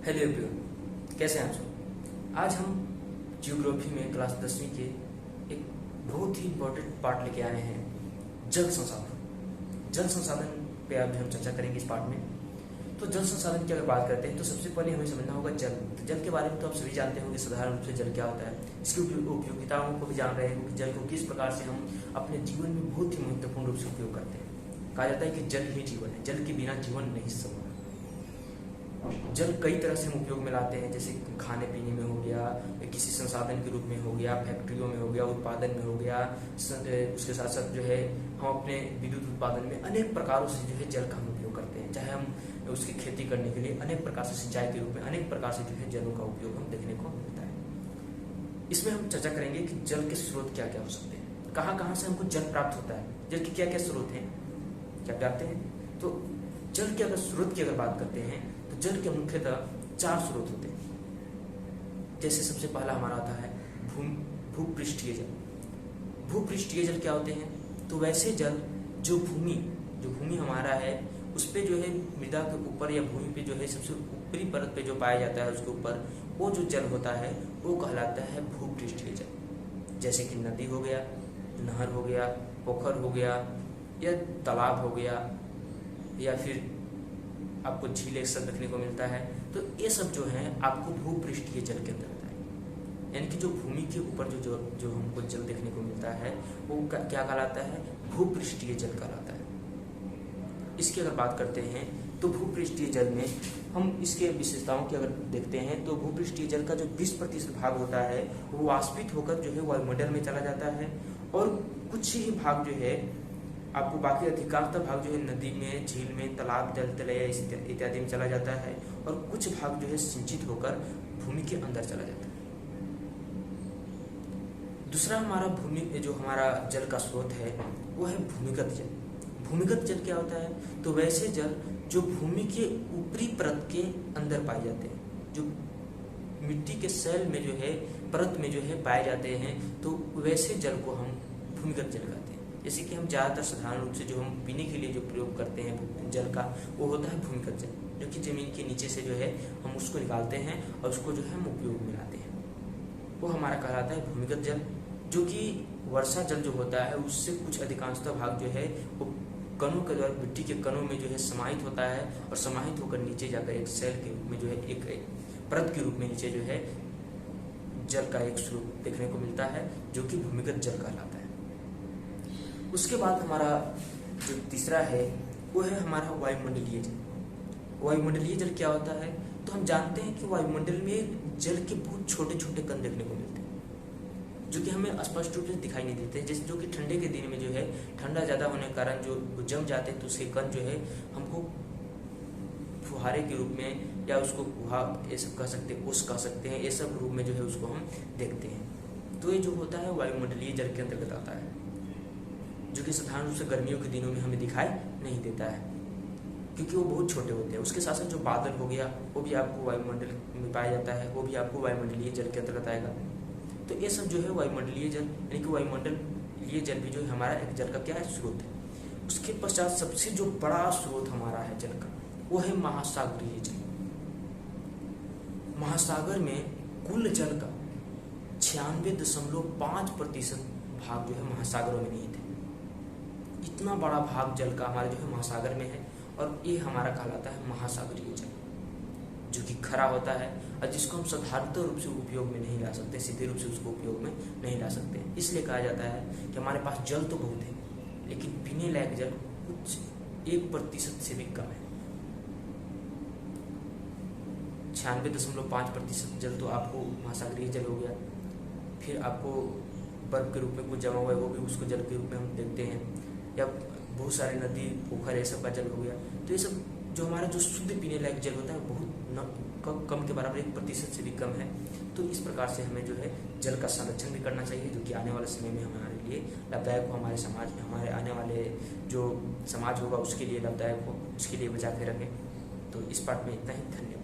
Hello everyone, कैसे हैं आप सब। आज हम जियोग्राफी में क्लास 10वीं के एक बहुत ही इम्पोर्टेंट पार्ट लेके आए हैं, जल संसाधन। जल संसाधन पे आज हम चर्चा करेंगे इस पार्ट में। तो जल संसाधन की अगर बात करते हैं तो सबसे पहले हमें समझना होगा जल। जल के बारे में तो आप सभी जानते होंगे साधारण रूप से जल क्या होता है, इसकी उपयोगिताओं को भी जान रहे हैं कि जल को किस प्रकार से हम अपने जीवन में बहुत ही महत्वपूर्ण रूप से उपयोग करते हैं। कहा जाता है कि जल ही जीवन है, जल के बिना जीवन नहीं संभव। जल कई तरह से हम उपयोग में लाते हैं, जैसे खाने पीने में हो गया, किसी संसाधन के रूप में हो गया, फैक्ट्रियों में हो गया, उत्पादन में हो गया। उसके साथ साथ जो है हम अपने विद्युत उत्पादन में अनेक प्रकारों से जो है जल का हम उपयोग करते हैं। चाहे हम उसकी खेती करने के लिए अनेक प्रकार से सिंचाई के रूप में अनेक प्रकार से जो है जलों का उपयोग हम देखने को मिलता है। इसमें हम चर्चा करेंगे कि जल के स्रोत क्या क्या हो सकते हैं, कहाँ कहाँ से हमको जल प्राप्त होता है, जल के क्या क्या स्रोत हैं, क्या जानते हैं। तो जल के अगर स्रोत की अगर बात करते हैं तो जल के मुख्यतः 4 स्रोत होते हैं। जैसे सबसे पहला हमारा आता है भूपृष्ठीय जल। भूपृष्ठीय जल क्या होते हैं, तो वैसे जल जो भूमि हमारा है उस पे जो है मृदा के ऊपर या भूमि पे जो है सबसे ऊपरी परत पे जो पाया जाता है उसके ऊपर वो जो जल होता है वो कहलाता है भूपृष्ठीय जल। जैसे कि नदी हो गया, नहर हो गया, पोखर हो गया या तालाब हो गया या फिर आपको झील एक सब देखने को मिलता है। तो ये सब जो है आपको भूपृष्ठीय जल के अंतर्गत है, यानी कि जो भूमि के ऊपर जो हमको जल देखने को मिलता है वो क्या कहलाता है, भूपृष्ठीय जल कहलाता है। इसकी अगर बात करते हैं तो भूपृष्ठीय जल में हम इसके विशेषताओं की अगर देखते हैं तो भूपृष्ठीय जल का जो 20% भाग होता है वो वाष्पित होकर जो है वायुमंडल में चला जाता है, और कुछ ही भाग जो है आपको बाकी अधिकांशतः भाग जो है नदी में, झील में, तालाब, जल तलैया इत्यादि में चला जाता है, और कुछ भाग जो है सिंचित होकर भूमि के अंदर चला जाता है। दूसरा हमारा हमारा जल का स्रोत है वो है भूमिगत जल। भूमिगत जल क्या होता है, तो वैसे जल जो भूमि के ऊपरी परत के अंदर पाए जाते हैं, जो मिट्टी के सेल में जो है परत में जो है पाए जाते हैं, तो वैसे जल को हम भूमिगत जल कहते हैं। जैसे कि हम ज़्यादातर साधारण रूप से जो हम पीने के लिए जो प्रयोग करते हैं जल का वो होता है भूमिगत जल, जो कि जमीन के नीचे से जो है हम उसको निकालते हैं और उसको जो है हम उपयोग में लाते हैं, वो हमारा कहलाता है भूमिगत जल। जो कि वर्षा जल जो होता है उससे कुछ अधिकांशतः भाग जो है वो कणों के द्वारा मिट्टी के कणों में जो है समाहित होता है, और समाहित होकर नीचे जाकर एक सेल के रूप में जो है एक परत के रूप में नीचे जो है जल का एक स्रोत देखने को मिलता है, जो कि भूमिगत जल कहलाता है। उसके बाद हमारा जो तीसरा है वो है हमारा वायुमंडलीय जल। वायुमंडलीय जल क्या होता है, तो हम जानते हैं कि वायुमंडल में जल के बहुत छोटे छोटे कण देखने को मिलते हैं, जो कि हमें स्पष्ट रूप से दिखाई नहीं देते। जैसे जो कि ठंडे के दिन में जो है ठंडा ज़्यादा होने के कारण जो जम जाते हैं तो उसके कण जो है हमको फुहारे के रूप में या उसको ये सब कह सकते हैं, ओस कह सकते हैं, ये सब रूप में जो है उसको हम देखते हैं। तो ये जो होता है वायुमंडलीय जल के अंतर्गत आता है, जो कि साधारण रूप से गर्मियों के दिनों में हमें दिखाई नहीं देता है क्योंकि वो बहुत छोटे होते हैं। उसके साथ साथ जो बादल हो गया वो भी आपको वायुमंडल में पाया जाता है, वो भी आपको वायुमंडलीय जल के अंतर्गत आएगा। तो ये सब जो है वायुमंडलीय जल, यानी कि वायुमंडलीय जल भी जो है हमारा एक जल का क्या है, स्रोत है। उसके पश्चात सबसे जो बड़ा स्रोत हमारा है जल का वो है महासागरीय जल। महासागर में कुल जल का 96.5% भाग जो है महासागरों में निहित है। इतना बड़ा भाग जल का हमारे जो है महासागर में है, और ये हमारा कहलाता है महासागरीय जल, जो कि खरा होता है और जिसको हम साधारणतः रूप से उपयोग में नहीं ला सकते, सीधे रूप से उसको उपयोग में नहीं ला सकते। इसलिए कहा जाता है कि हमारे पास जल तो बहुत है लेकिन पीने लायक जल कुछ 1% से भी कम है। 96.5% जल तो आपको महासागरीय जल हो गया। फिर आपको बर्फ के रूप में कुछ जमा हुआ है वो भी उसको जल के रूप में हम देखते हैं, या बहुत सारे नदी, पोखर, ये सब का जल हो गया। तो ये सब जो हमारा जो शुद्ध पीने लायक जल होता है बहुत कम के बराबर 1% से भी कम है। तो इस प्रकार से हमें जो है जल का संरक्षण भी करना चाहिए, जो कि आने वाले समय में हमारे लिए लाभदायक हो, हमारे समाज में, हमारे आने वाले जो समाज होगा उसके लिए लाभदायक हो, उसके लिए बचा के रखें। तो इस पार्ट में इतना ही। धन्यवाद।